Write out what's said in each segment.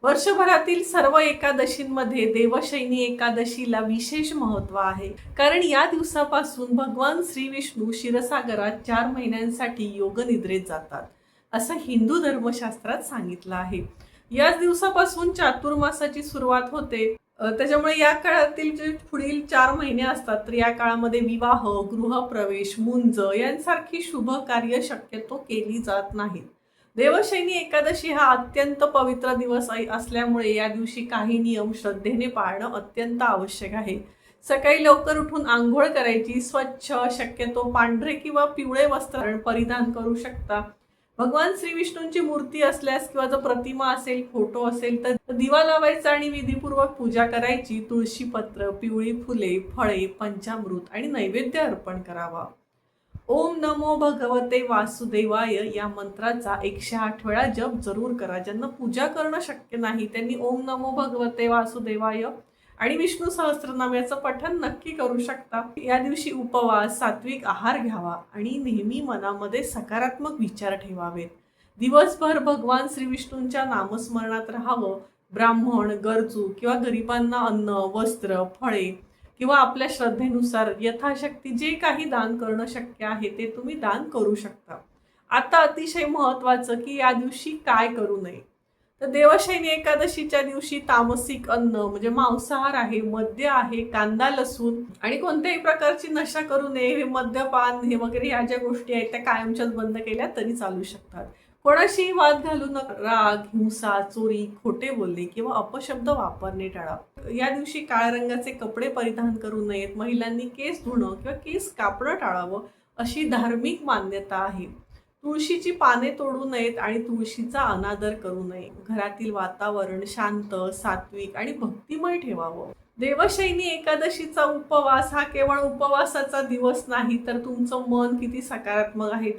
वर्षभरातील सर्व एकादशींमध्ये देवशयनी एकादशीला विशेष महत्त्व आहे. कारण या दिवसापासून भगवान श्री विष्णू क्षीरसागरात 4 महिन्यांसाठी योगनिद्रेत जातात, असं हिंदू धर्मशास्त्रात सांगितलं आहे. याच दिवसापासून चातुर्मासाची सुरुवात होते. त्याच्यामुळे या काळातील जे पुढील 4 महिने असतात, तर या काळामध्ये विवाह, गृहप्रवेश, मुंज यांसारखी शुभ कार्य शक्यतो केली जात नाहीत. देवशयनी एकादशी हा अत्यंत पवित्र दिवस असल्यामुळे या दिवशी काही नियम श्रद्धेने पाळणं अत्यंत आवश्यक आहे. सकाळी लवकर उठून आंघोळ करायची, स्वच्छ शक्यतो पांढरे किंवा पिवळे वस्त्र परिधान करू शकता. भगवान श्री विष्णूंची मूर्ती असल्यास किंवा जर प्रतिमा असेल, फोटो असेल तर दिवा लावायचा आणि विधीपूर्वक पूजा करायची. तुळशी पत्र, पिवळी फुले, फळे, पंचामृत आणि नैवेद्य अर्पण करावा. ओम नमो भगवते वासुदेवाय या मंत्राचा 108 वेळा जप जरूर करा. ज्यांना पूजा करणं शक्य नाही त्यांनी ओम नमो भगवते वासुदेवाय आणि विष्णू सहस्त्रनामाचं पठण नक्की करू शकता. या दिवशी उपवास, सात्विक आहार घ्यावा आणि नेहमी मनामध्ये सकारात्मक विचार ठेवावेत. दिवसभर भगवान श्री विष्णूंच्या नामस्मरणात राहावं. ब्राह्मण, गरजू किंवा गरिबांना अन्न, वस्त्र, फळे किंवा आपल्या श्रद्धेनुसार यथाशक्ती जे काही दान करणं शक्य आहे ते तुम्ही दान करू शकता. आता अतिशय महत्त्वाचं की या दिवशी काय करू नये. तर देवशयनी एकादशीच्या दिवशी तामसिक अन्न म्हणजे मांसाहार आहे, मद्य आहे, कांदा, लसूण आणि कोणत्याही प्रकारची नशा करू नये. हे मद्यपान हे वगैरे ह्या ज्या गोष्टी आहेत त्या कायमच्याच बंद केल्या तरी चालू शकतात. कोणाशी वाद घालू नका. राग, हिंसा, चोरी, खोटे बोलणे किंवा अपशब्द वापरणे टाळा. या दिवशी काळ्या रंगाचे कपडे परिधान करू नयेत. महिलांनी केस धुणं किंवा केस कापणं टाळावं अशी धार्मिक मान्यता आहे. तुळशीची पाने तोडू नयेत आणि तुळशीचा अनादर करू नये. घरातील वातावरण शांत, सात्विक आणि भक्तिमय ठेवावं. देवशयनी एकादशीचा उपवास हा केवळ उपवासाचा दिवस नाही, तर तुमचं मन किती सकारात्मक आहे,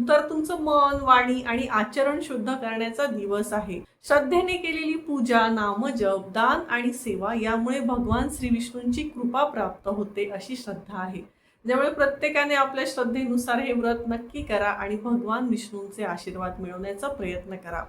तर तुमचं मन, वाणी आणि आचरण शुद्ध करण्याचा दिवस आहे. श्रद्धेने केलेली पूजा, नामजप, दान आणि सेवा यामुळे भगवान श्री विष्णूंची कृपा प्राप्त होते अशी श्रद्धा आहे. त्यामुळे प्रत्येकाने आपल्या श्रद्धेनुसार हे व्रत नक्की करा आणि भगवान विष्णूंचे आशीर्वाद मिळवण्याचा प्रयत्न करा.